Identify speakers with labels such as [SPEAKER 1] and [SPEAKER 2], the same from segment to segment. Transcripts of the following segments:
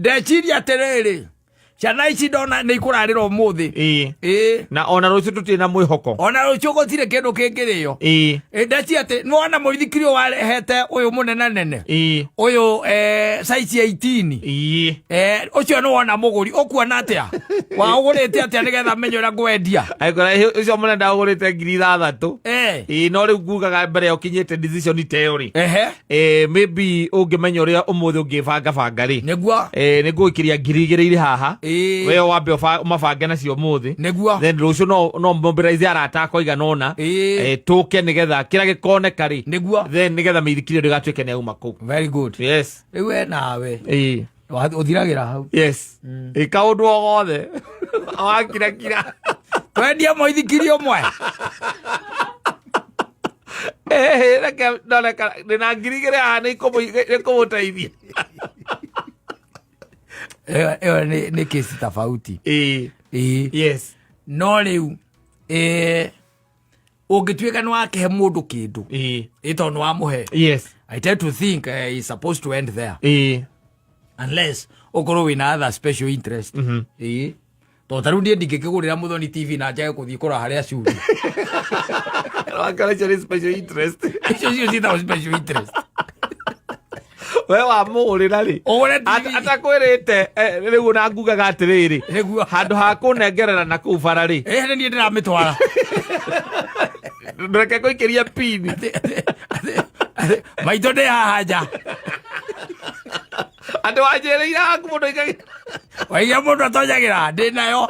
[SPEAKER 1] ndeciria terere ciana ici ndona nĩ ikũrarĩra ũmũthĩ
[SPEAKER 2] na ona rũciũ tũtirĩ na mwĩhoko
[SPEAKER 1] ona rũciũ gũtirĩ kĩndũ kĩngĩrĩo ndeciria atĩ nĩwona mũithikiri ũyũ warehete ũyũ mũnene nene ũyũ size 18 ũcio nĩwona mũgũri ũkuona atĩa waũgũrĩte atĩa nĩgetha menye ũrĩa ngwendia
[SPEAKER 2] ũcio mũnene ndagũrĩte 6,000 no rĩu ngugaga mbere ya ũkinyĩte decision theory maybe ũngĩmenya ũrĩa ũmũthĩ ũngĩbanga rĩ nĩngũgĩkĩria 2,000 irĩ haha we wambe mabange nacio muthi then rucio no mobilize arata koigana ona tuke nigetha kira gikoneka ri then nigetha mithikire rigatuike ne uma ku.
[SPEAKER 1] Very good.
[SPEAKER 2] Yes,
[SPEAKER 1] we nawe uthiragira hau.
[SPEAKER 2] Yes, ikaundu ogothe awakira
[SPEAKER 1] twendia moithikiri omwe
[SPEAKER 2] reke ndoleka ndina ngirigire ana ikomutaithia
[SPEAKER 1] ni kesi tofauti.
[SPEAKER 2] Yes.
[SPEAKER 1] No riu ungituika ni wakehe mundu kindu ito no amuhe.
[SPEAKER 2] Yes.
[SPEAKER 1] I tend to think he's supposed to end there. Unless okoro wina other special interest. To taru ndie ndingikigurira Muthoni TV na njage kuthii kura haria curi.
[SPEAKER 2] Wakala chari special interest.
[SPEAKER 1] Sio special interest.
[SPEAKER 2] We wa mũgũrĩra rĩ atakwĩrĩte rĩu na ngugaga atĩrĩrĩ handũ ha kũnengerera na kũu bara rĩ
[SPEAKER 1] nĩ niĩ ndĩramĩtwara
[SPEAKER 2] ndũreke kũikĩria pini
[SPEAKER 1] maitũ ndĩ haha nja
[SPEAKER 2] andũ wanjĩrĩire haku mũndũ
[SPEAKER 1] waigia mũndũ atonyagĩra ndĩ nayo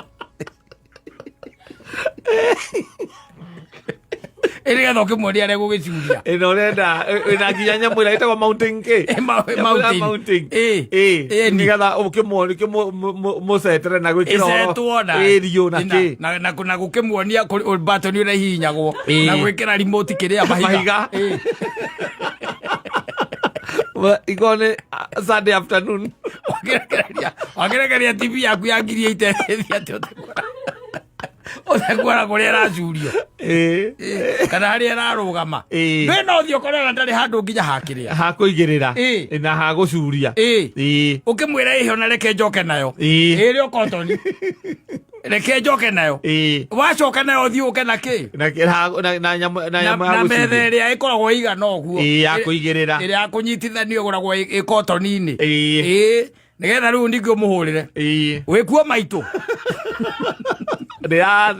[SPEAKER 1] ĩrĩgetha ũkĩmwendia arĩa gũgĩcuria
[SPEAKER 2] ĩno renda ĩna nginya nyamũ ĩrĩa ĩtagwo mountain cake nĩgetha ũkĩmũcetere na gwĩkĩra irio na kĩ
[SPEAKER 1] na gũkĩmuonia batoni ũrĩa ihihinyagwo na gwĩkĩra remote kĩrĩa mahiga
[SPEAKER 2] igone Sunday afternoon
[SPEAKER 1] wakĩrekeria TV yaku ya ngiri ĩteithia atĩ othekora kuria racurio kana haria rarugama bena othio korera ndari handu nginya hakiria
[SPEAKER 2] hakuigirira na hagucuria
[SPEAKER 1] ukimwira ihe ona reke njoke nayo iri okotoni reke njoke nayo wacoka nayo thiuke na ki
[SPEAKER 2] na nyama
[SPEAKER 1] methe ria ikoragwo igana oguo
[SPEAKER 2] yakuigirira
[SPEAKER 1] iri akunyitithanio guragwo ikotoni-ini nigetha riu ndingĩ mũhũrĩre wĩkuo maitũ
[SPEAKER 2] Real.